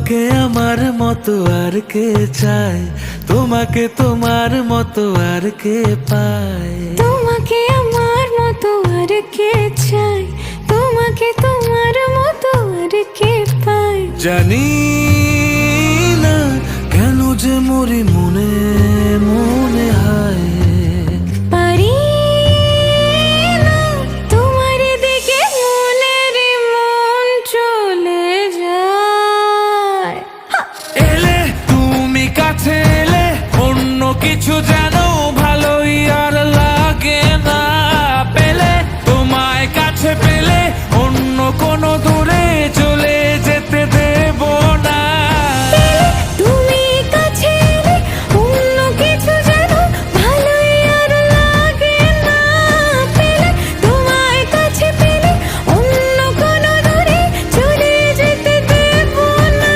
তোমাকে আমার মতো আর কে চায়, তোমাকে তোমার মতো আর কে পায়। তোমাকে আমার মতো আর কে চায়, তোমাকে তোমার মতো আর কে পায়। জানি না কেন যে মরি মনে মনে হায়। পারি না তোমার দিকে মনের মন চলে যায়। এলে তুমি কাছে এলে অন্য কিছু যেন ভালোই আর লাগে না। পেলে তোমায় কাছে পেলে অন্য কোনো দূরে চলে যেতে দেব না। তুমি কাছে এলে অন্য কিছু যেন ভালোই আর লাগে না। পেলে তোমায় কাছে পেলে অন্য কোনো দূরে চলে যেতে দেব না।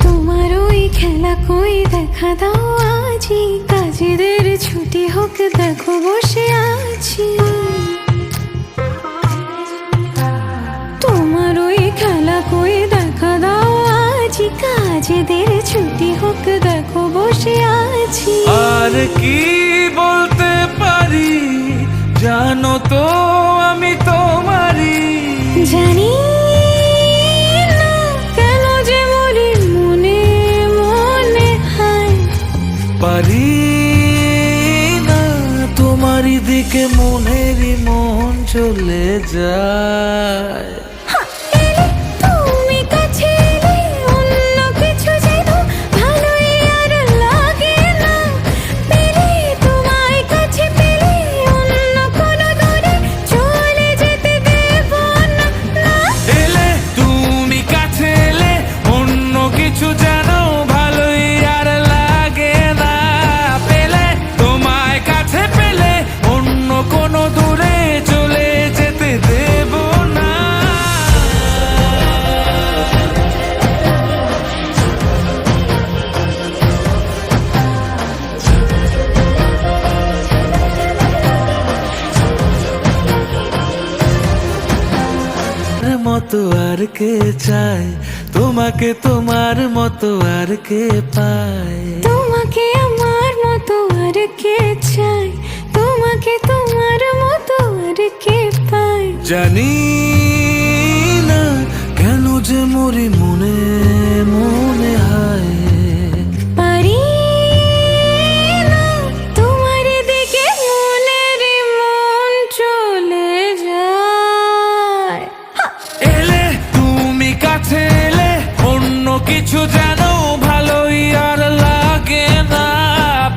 তোমার ওই খেলা কই দেখা দাও আজি, কাজেদের ছুটি হোক দেখো বসে আছি। তোমার ওই খেলা কই দেখা দাও আজি, কাজেদের ছুটি হোক দেখো বসে আছি। আর কি বলতে পারি জানো তো আমি তোমারই। জানি না কেন যে মরি মনে মনে হায়। পারি না তোমারই দিকে মনেরই মন চলে যায়। এলে তুমি কাছে এলে অন্য কিছু যেন ভালোই আর লাগে না। পেলে তোমায় কাছে পেলে অন্য কোনো দূরে চলে যেতে দেব না। এলে তুমি কাছে এলে অন্য কিছু যেন ভালোই আর লাগে না। পেলে তোমায় কাছে পেলে অন্য কোনো দূরে চলে যেতে দেব না। মতো আর কে চায়, তোমাকে তোমার মতো আর কে পায়। তোমাকে আমার মতো আর কে চায়, তোমাকে তোমার মতো আর কে পায়। জানি না কেন যে মরি মনে মনে হায়। পারি না তোমার দিকে মনের মন চলে যায়। এলে তুমি কাছে এলে অন্য কিছু যেন ভালোই আর লাগে না।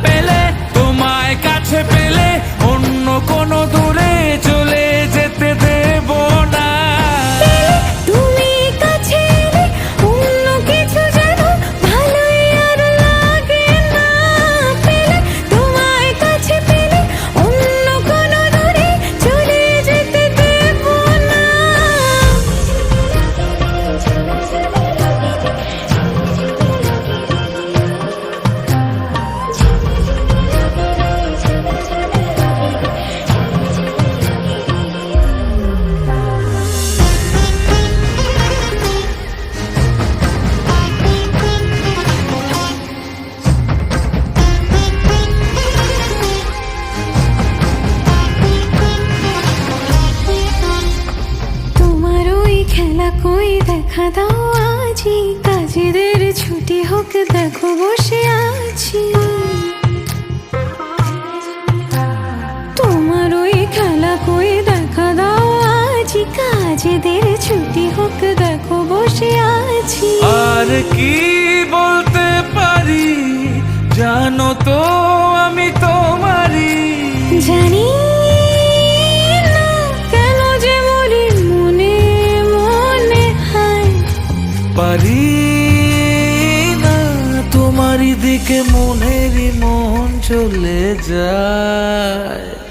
পেলে তোমায় কাছে পেলে অন্য কোনো দূরে চলে যেতে দেব না। তুমি কাছে এলে অন্য কিছু যেন ভালোই আর লাগে না। পেলে তোমায় কাছে পেলে অন্য কোনো দূরে চলে যেতে দেব না। তোমার ওই খেলা কই দেখা দাও আজি, কাজেদের ছুটি হোক দেখো বসে আছি। তোমার ওই খেলা কই দেখা দাও আজি, কাজেদের ছুটি হোক দেখো বসে আছি। আর কি বলতে পারি জানো তো আমি তোমারই। জানি না কেন যে মরি মনে মনে হায়। পারি দিকে মনেরই মন চলে যায়।